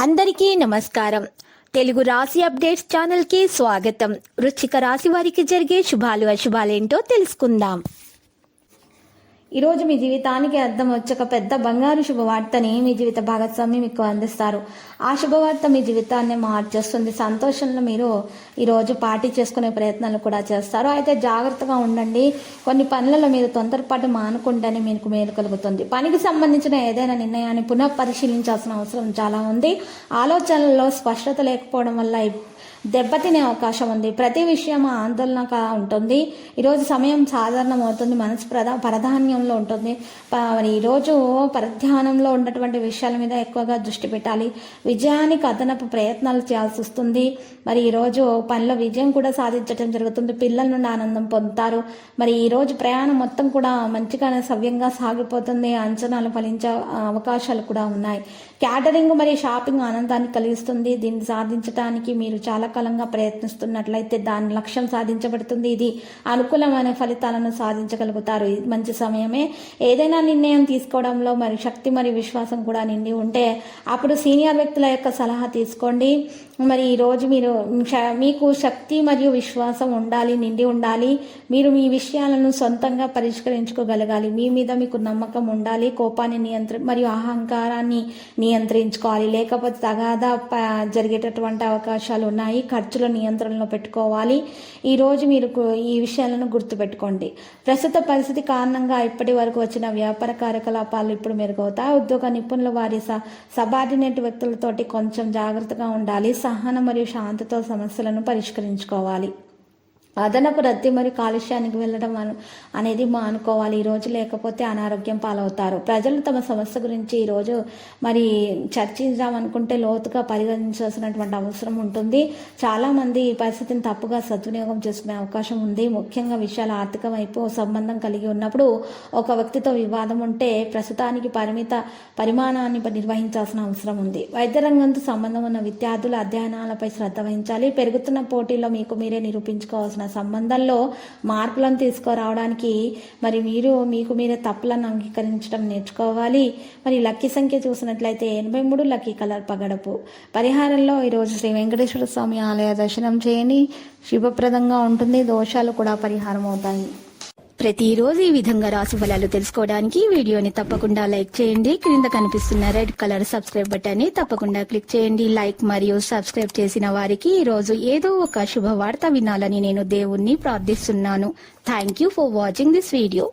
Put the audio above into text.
అందరికీ నమస్కారం. తెలుగు రాశి అప్డేట్స్ ఛానల్ కి స్వాగతం. వృశ్చిక రాశి వారికి జరిగే శుభాలు అశుభాలేంటో తెలుసుకుందాం. ఈరోజు మీ జీవితానికి అర్థం వచ్చక పెద్ద బంగారు శుభవార్తని మీ జీవిత భాగస్వామి మీకు అందిస్తారు. ఆ శుభవార్త మీ జీవితాన్ని మార్చేస్తుంది. సంతోషంలో మీరు ఈరోజు పార్టీ చేసుకునే ప్రయత్నాలు కూడా చేస్తారు. అయితే జాగ్రత్తగా ఉండండి. కొన్ని పనులలో మీరు తొందరపాటు మానుకుంటేనే మీకు మేలు కలుగుతుంది. పనికి సంబంధించిన ఏదైనా నిర్ణయాన్ని పునః పరిశీలించాల్సిన అవసరం చాలా ఉంది. ఆలోచనల్లో స్పష్టత లేకపోవడం వల్ల దెబ్బతినే అవకాశం ఉంది. ప్రతి విషయం ఆందోళనగా ఉంటుంది. ఈరోజు సమయం సాధారణమవుతుంది. మనసు ప్రాధాన్యంలో ఉంటుంది. ఈరోజు పరధ్యానంలో ఉన్నటువంటి విషయాల మీద ఎక్కువగా దృష్టి పెట్టాలి. విజయానికి అదనపు ప్రయత్నాలు చేయాల్సి వస్తుంది. మరి ఈరోజు పనిలో విజయం కూడా సాధించడం జరుగుతుంది. పిల్లల నుండి ఆనందం పొందుతారు. మరి ఈరోజు ప్రయాణం మొత్తం కూడా మంచిగానే సవ్యంగా సాగిపోతుంది. అంచనాలు ఫలించే అవకాశాలు కూడా ఉన్నాయి. క్యాటరింగ్ మరియు షాపింగ్ ఆనందాన్ని కలిగిస్తుంది. దీన్ని సాధించడానికి మీరు చాలా కాలంగా ప్రయత్నిస్తున్నట్లయితే దాని లక్ష్యం సాధించబడుతుంది. ఇది అనుకూలమైన ఫలితాలను సాధించగలుగుతారు. ఇది మంచి సమయమే. ఏదైనా నిర్ణయం తీసుకోవడంలో మరి శక్తి మరియు విశ్వాసం కూడా నిండి ఉంటే అప్పుడు సీనియర్ వ్యక్తుల యొక్క సలహా తీసుకోండి. మరి ఈరోజు మీకు శక్తి మరియు విశ్వాసం నిండి ఉండాలి. మీరు మీ విషయాలను సొంతంగా పరిష్కరించుకోగలగాలి. మీ మీద మీకు నమ్మకం ఉండాలి. కోపాన్ని మరియు అహంకారాన్ని నియంత్రించుకోవాలి. లేకపోతే తగాదా జరిగేటటువంటి అవకాశాలు ఉన్నాయి. ఖర్చుల నియంత్రణలో పెట్టుకోవాలి. ఈరోజు మీరు ఈ విషయాలను గుర్తుపెట్టుకోండి. ప్రస్తుత పరిస్థితి కారణంగా ఇప్పటి వరకు వచ్చిన వ్యాపార కార్యకలాపాలు ఇప్పుడు మెరుగవుతాయి. ఉద్యోగ నిపుణులు వారి సబార్డినేట్ వ్యక్తులతోటి కొంచెం జాగ్రత్తగా ఉండాలి. సహనం మరియు శాంతితో సమస్యలను పరిష్కరించుకోవాలి. అదనపు రద్దీ మరియు కాలుష్యానికి వెళ్ళడం అనేది మానుకోవాలి. ఈరోజు లేకపోతే అనారోగ్యం పాలవుతారు. ప్రజలు తమ సమస్య గురించి ఈరోజు మరి చర్చించామనుకుంటే లోతుగా పరిగణించాల్సినటువంటి అవసరం ఉంటుంది. చాలామంది ఈ పరిస్థితిని తప్పుగా సద్వినియోగం చేసుకునే అవకాశం ఉంది. ముఖ్యంగా విషయాలు ఆర్థిక వైపు సంబంధం కలిగి ఉన్నప్పుడు ఒక వ్యక్తితో వివాదం ఉంటే ప్రస్తుతానికి పరిమాణాన్ని నిర్వహించాల్సిన అవసరం ఉంది. వైద్య రంగంతో సంబంధం ఉన్న విద్యార్థులు అధ్యయనాలపై శ్రద్ధ వహించాలి. పెరుగుతున్న పోటీలో మీకు మీరే నిరూపించుకోవాల్సిన సంబంధాల్లో మార్పులను తీసుకురావడానికి మరి మీకు మీరే తప్పులను అంగీకరించడం నేర్చుకోవాలి. మరి లక్కీ సంఖ్య చూసినట్లయితే 83, లక్కీ కలర్ పగడపు. పరిహారంలో ఈరోజు శ్రీ వెంకటేశ్వర స్వామి ఆలయ దర్శనం చేయండి. శుభప్రదంగా ఉంటుంది. దోషాలు కూడా పరిహారం అవుతాయి. ప్రతిరోజు ఈ విధంగా రాశి ఫలాలు తెలుసుకోవడానికి వీడియోని తప్పకుండా లైక్ చేయండి. క్రింద కనిపిస్తున్న రెడ్ కలర్ సబ్స్క్రైబ్ బటన్ ని తప్పకుండా క్లిక్ చేయండి. లైక్ మరియు సబ్స్క్రైబ్ చేసిన వారికి ఈ రోజు ఏదో ఒక శుభవార్త వినాలని నేను దేవుణ్ణి ప్రార్థిస్తున్నాను. Thank you for watching this video.